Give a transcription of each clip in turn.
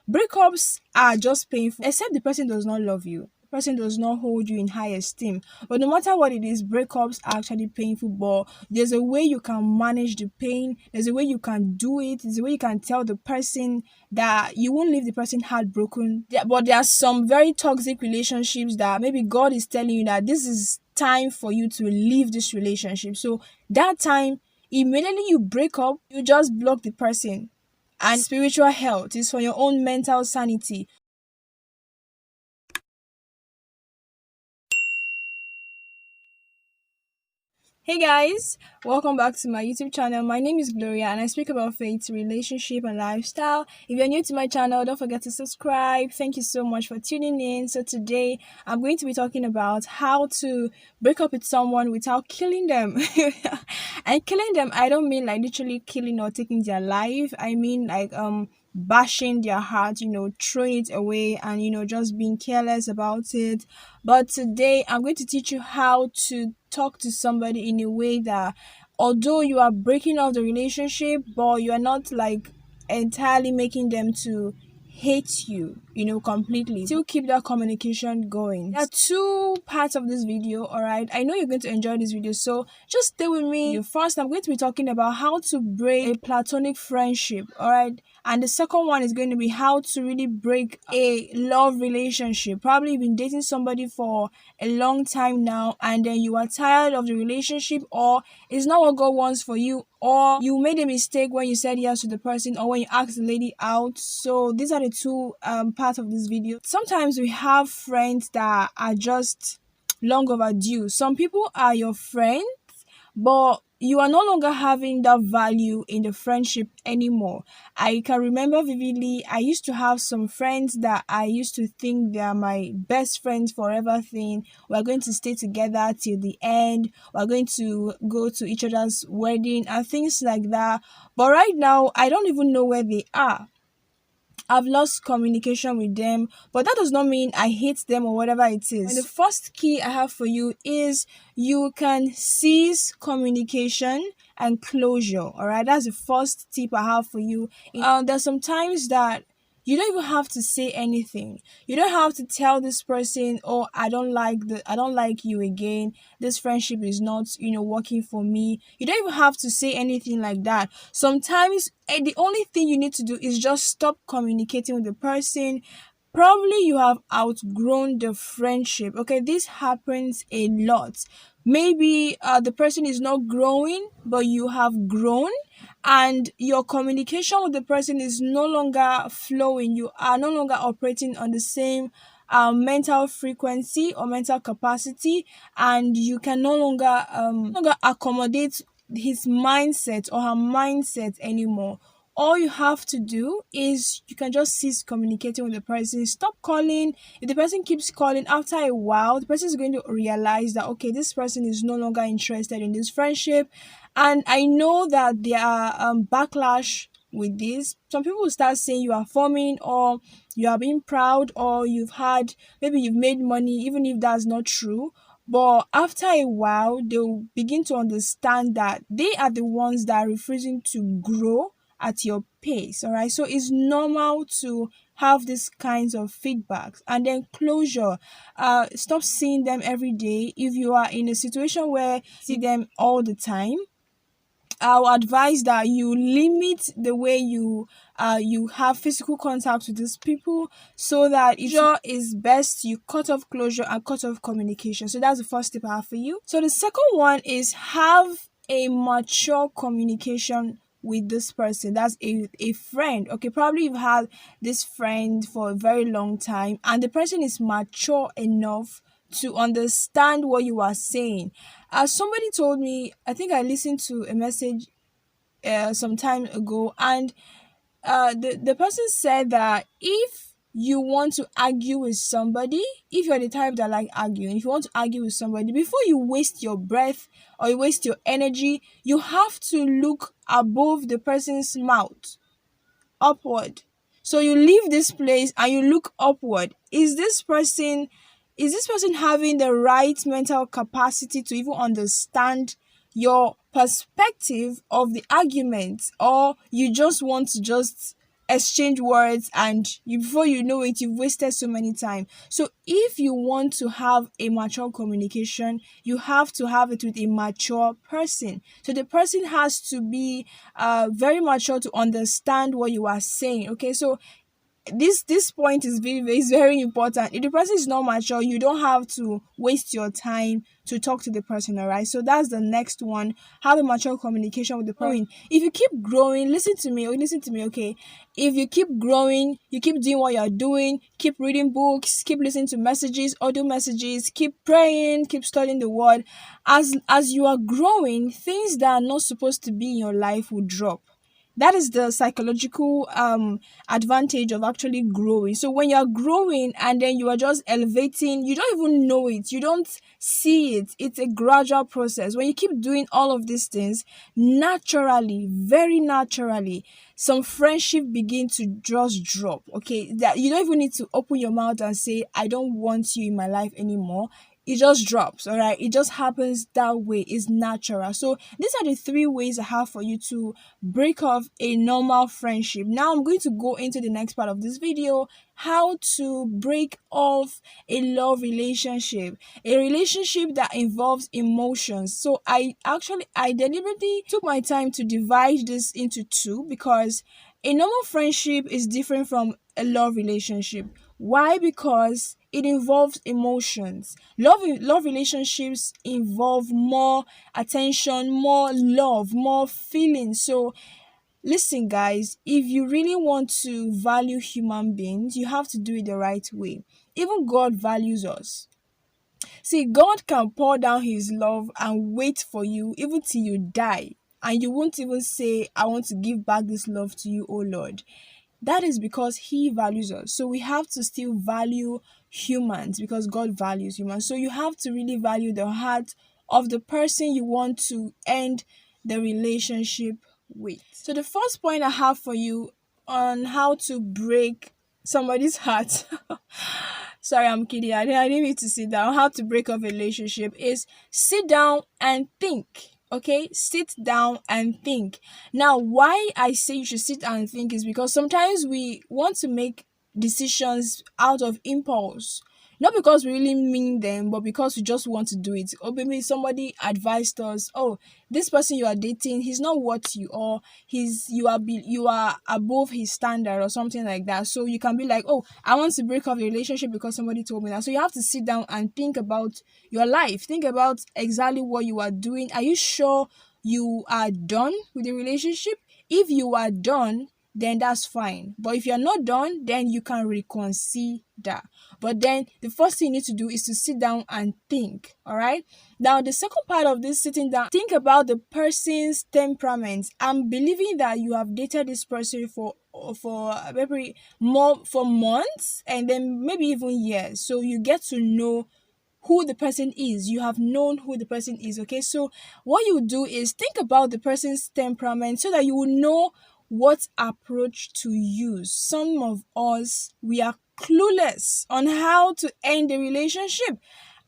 Breakups are just painful, except the person does not love you. The person does not hold you in high esteem. But no matter what it is, breakups are actually painful. But there's a way you can manage the pain. There's a way you can do it. There's a way you can tell the person that you won't leave the person heartbroken. But there are some very toxic relationships that maybe God is telling you that this is time for you to leave this relationship. So that time, immediately you break up, you just block the person. And spiritual health is for your own mental sanity. Hey guys, welcome back to my YouTube channel. My name is Gloria and I speak about faith, relationship, and lifestyle. If you're new to my channel, don't forget to subscribe. Thank you so much for tuning in. So today I'm going to be talking about how to break up with someone without killing them. And killing them, I don't mean like literally killing or taking their life. I mean like bashing their heart, throwing it away and just being careless about it. But today I'm going to teach you how to talk to somebody in a way that although you are breaking off the relationship, but you are not like entirely making them to hate you, completely. Still keep that communication going. There are two parts of this video, all right? I know you're going to enjoy this video, so just stay with me. First, I'm going to be talking about how to break a platonic friendship, all right? And the second one is going to be how to really break a love relationship. Probably you've been dating somebody for a long time now, and then you are tired of the relationship, or it's not what God wants for you, or you made a mistake when you said yes to the person, or when you asked the lady out. So these are the two parts of this video. Sometimes we have friends that are just long overdue. Some people are your friend, but you are no longer having that value in the friendship anymore. I can remember vividly, I used to have some friends that I used to think they are my best friends forever thing. We're going to stay together till the end. We're going to go to each other's wedding and things like that. But right now, I don't even know where they are. I've lost communication with them, but that does not mean I hate them or whatever it is. And the first key I have for you is you can cease communication and closure. All right, that's the first tip I have for you. There's some times that you don't even have to say anything. You don't have to tell this person, "Oh, I don't like you again. This friendship is not, working for me." You don't even have to say anything like that. Sometimes the only thing you need to do is just stop communicating with the person. Probably you have outgrown the friendship. Okay, this happens a lot. Maybe the person is not growing, but you have grown, and your communication with the person is no longer flowing. You are no longer operating on the same mental frequency or mental capacity, and you can no longer accommodate his mindset or her mindset anymore. All you have to do is you can just cease communicating with the person. Stop calling. If the person keeps calling, after a while, the person is going to realize that, okay, this person is no longer interested in this friendship. And I know that there are backlash with this. Some people will start saying you are forming, or you are being proud, or maybe you've made money, even if that's not true. But after a while, they'll begin to understand that they are the ones that are refusing to grow at your pace. All right. So it's normal to have these kinds of feedbacks. And then closure. Stop seeing them every day. If you are in a situation where you see them all the time, I'll advise that you limit the way you have physical contact with these people, so that it sure is best you cut off closure and cut off communication. So that's the first tip I have for you. So the second one is have a mature communication with this person. That's a friend. Okay, probably you've had this friend for a very long time, and the person is mature enough to understand what you are saying. As somebody told me, I think I listened to a message some time ago, and the person said that if you want to argue with somebody, if you're the type that like arguing, if you want to argue with somebody, before you waste your breath or you waste your energy, you have to look above the person's mouth, upward. So you leave this place and you look upward. Is this person having the right mental capacity to even understand your perspective of the argument, or you just want to just exchange words, and before you know it, you've wasted so many time. So if you want to have a mature communication, you have to have it with a mature person. So the person has to be very mature to understand what you are saying. Okay, so this point is very important. If the person is not mature, you don't have to waste your time to talk to the person. All right, so that's the next one. Have a mature communication with the person. If you keep growing, listen to me, okay? If you keep growing, you keep doing what you're doing, keep reading books, keep listening to messages, audio messages, keep praying, keep studying the word. As you are growing, things that are not supposed to be in your life will drop. That is the psychological advantage of actually growing. So when you're growing and then you are just elevating, you don't even know it, you don't see it. It's a gradual process. When you keep doing all of these things, naturally, very naturally, some friendship begin to just drop. Okay, that you don't even need to open your mouth and say, I don't want you in my life anymore. It just drops. All right, it just happens that way. It's natural. So these are the three ways I have for you to break off a normal friendship. Now I'm going to go into the next part of this video, how to break off a love relationship, a relationship that involves emotions. So I deliberately took my time to divide this into two, because a normal friendship is different from a love relationship. Why? Because it involves emotions. Love relationships involve more attention, more love, more feelings. So listen, guys, if you really want to value human beings, you have to do it the right way. Even God values us. See, God can pour down his love and wait for you even till you die. And you won't even say, I want to give back this love to you, oh Lord. That is because he values us. So we have to still value humans because God values humans. So you have to really value the heart of the person you want to end the relationship with. So the first point I have for you on how to break somebody's heart. Sorry, I'm kidding. I didn't need to sit down. How to break up a relationship is sit down and think. Okay, sit down and think. Now, why I say you should sit and think is because sometimes we want to make decisions out of impulse. Not because we really mean them, but because we just want to do it. Or maybe somebody advised us, oh, this person you are dating, he's not what you are. You are above his standard or something like that. So you can be like, oh, I want to break off the relationship because somebody told me that. So you have to sit down and think about your life. Think about exactly what you are doing. Are you sure you are done with the relationship? If you are done, then that's fine. But if you're not done, then you can reconsider. But then the first thing you need to do is to sit down and think. All right. Now, the second part of this sitting down, think about the person's temperament. I'm believing that you have dated this person for maybe more for months and then maybe even years. So you get to know who the person is. You have known who the person is. Okay, so what you do is think about the person's temperament so that you will know what approach to use. Some of us, we are clueless on how to end a relationship.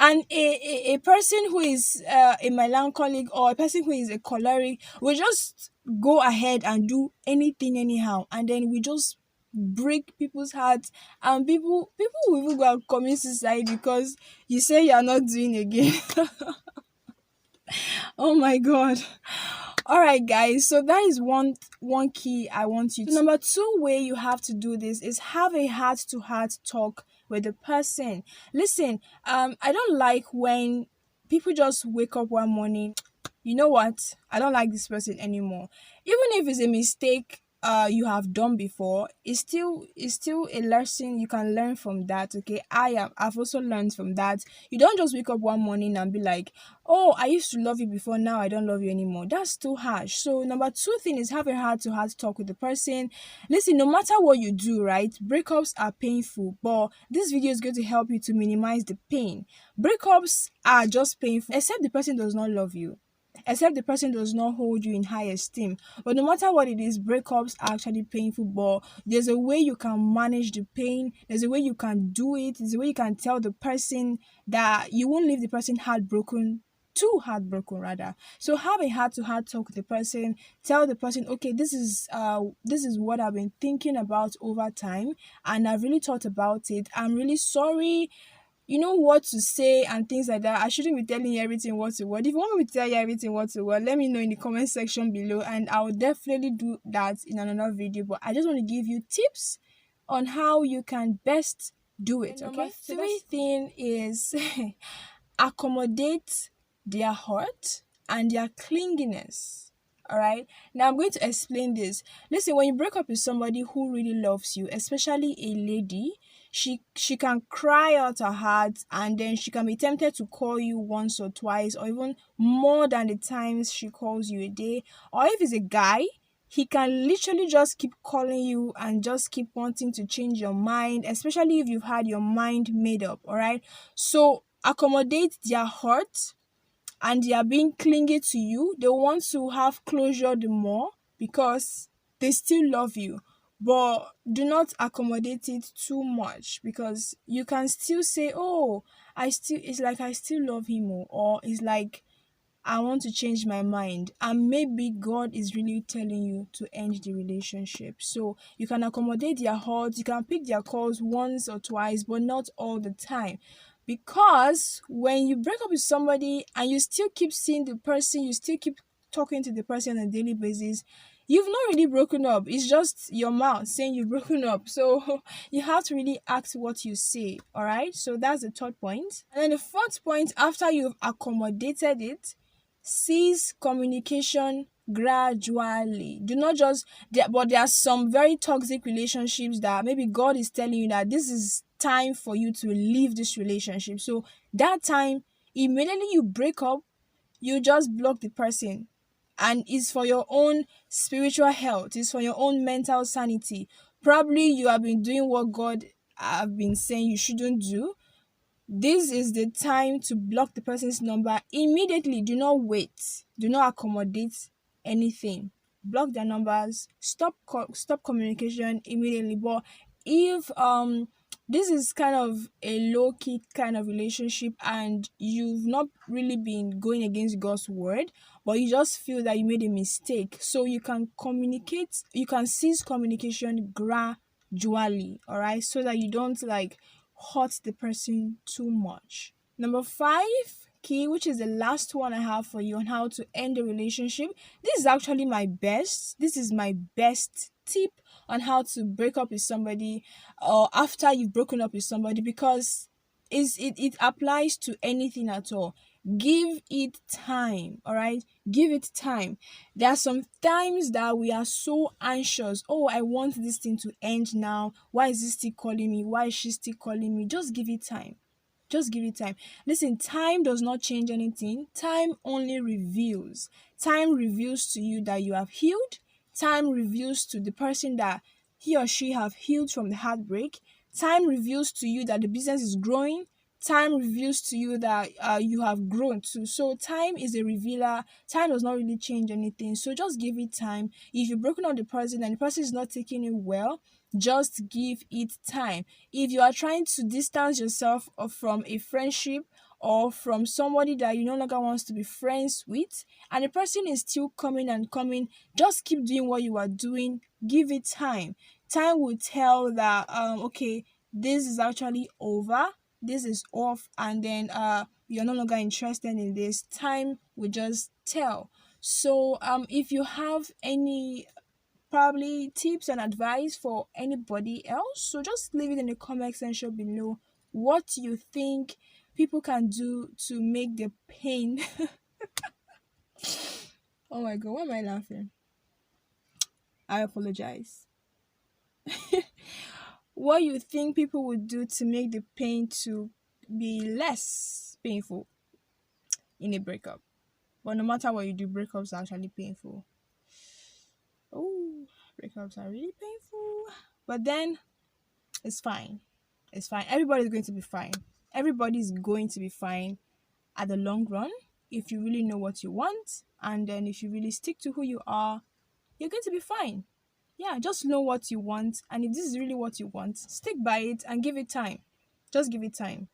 And a person who is a melancholic or a person who is a choleric will just go ahead and do anything anyhow, and then we just break people's hearts, and people will even go and commit suicide because you say you are not doing again. Oh my god. All right, guys, so that is one key I want you to. Number two way you have to do this is have a heart to heart talk with the person. Listen, I don't like when people just wake up one morning, you know what, I don't like this person anymore. Even if it's a mistake you have done before, it's still a lesson you can learn from that. Okay, I've also learned from that. You don't just wake up one morning and be like, oh, I used to love you before, now I don't love you anymore. That's too harsh. So number two thing is have a heart to heart talk with the person. Listen, no matter what you do, right, breakups are painful, but this video is going to help you to minimize the pain. Breakups are just painful except the person does not love you, except the person does not hold you in high esteem. But no matter what it is, breakups are actually painful, but there's a way you can manage the pain. There's a way you can do it. There's a way you can tell the person that you won't leave the person heartbroken too heartbroken rather. So have a heart to heart talk with the person. Tell the person, okay, this is what I've been thinking about over time, and I've really thought about it. I'm really sorry, you know what to say and things like that. I shouldn't be telling you everything word to word. If you want me to tell you everything word to word, let me know in the comment section below, and I'll definitely do that in another video. But I just want to give you tips on how you can best do it. Okay. Number three thing is accommodate their heart and their clinginess. All right. Now I'm going to explain this. Listen, when you break up with somebody who really loves you, especially a lady, she can cry out her heart, and then she can be tempted to call you once or twice or even more than the times she calls you a day. Or if it's a guy, he can literally just keep calling you and just keep wanting to change your mind, especially if you've had your mind made up. All right. So accommodate their heart, and they are being clingy to you. They want to have closure the more because they still love you. But do not accommodate it too much, because you can still say, oh, it's like I still love him, or it's like I want to change my mind. And maybe God is really telling you to end the relationship. So you can accommodate their hearts, you can pick their calls once or twice, but not all the time. Because when you break up with somebody and you still keep seeing the person, you still keep talking to the person on a daily basis, you've not really broken up. It's just your mouth saying you've broken up. So you have to really act what you say. All right. So that's the third point. And then the fourth point, after you've accommodated it, cease communication gradually. Do not just there, but there are some very toxic relationships that maybe God is telling you that this is time for you to leave this relationship. So that time, immediately you break up, you just block the person. And it's for your own spiritual health, it's for your own mental sanity. Probably you have been doing what God have been saying you shouldn't do. This is the time to block the person's number immediately. Do not wait. Do not accommodate anything. Block their numbers. Stop communication immediately. But if this is kind of a low key kind of relationship and you've not really been going against God's word, but you just feel that you made a mistake, so you can communicate. You can cease communication gradually. All right, so that you don't like hurt the person too much. Number five key, which is the last one I have for you on how to end a relationship. This is actually my best. This is my best tip on how to break up with somebody, or after you've broken up with somebody, because it applies to anything at all. Give it time. All right, give it time. There are some times that we are so anxious. Oh, I want this thing to end now. Why is this still calling me? Why is she still calling me? Just give it time. Just give it time. Listen, time does not change anything. Time only reveals. Time reveals to you that you have healed. Time reveals to the person that he or she have healed from the heartbreak. Time reveals to you that the business is growing. Time reveals to you that you have grown too. So time is a revealer. Time does not really change anything. So just give it time. If you're broken on the person and the person is not taking it well, just give it time. If you are trying to distance yourself from a friendship or from somebody that you no longer wants to be friends with, and the person is still coming and coming, just keep doing what you are doing. Give it time. Time will tell that okay, this is actually over, this is off, and then you're no longer interested in this. Time will just tell. So if you have any probably tips and advice for anybody else, so just leave it in the comment section below what you think people can do to make the pain oh my god, why am I laughing? I apologize. What you think people would do to make the pain to be less painful in a breakup. But no matter what you do, breakups are actually painful. Oh, breakups are really painful. But then it's fine. It's fine. Everybody's going to be fine. Everybody's going to be fine at the long run if you really know what you want, and then if you really stick to who you are, you're going to be fine. Yeah, just know what you want, and if this is really what you want, stick by it and give it time. Just give it time.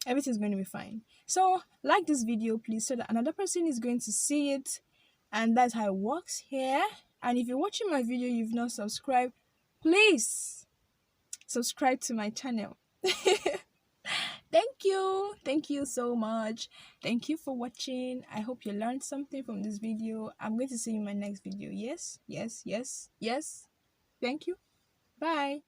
Everything's going to be fine. So like this video, please, so that another person is going to see it. And that's how it works here. And if you're watching my video, you've not subscribed, please subscribe to my channel. Thank you so much. Thank you for watching. I hope you learned something from this video. I'm going to see you in my next video. Yes. Thank you. Bye.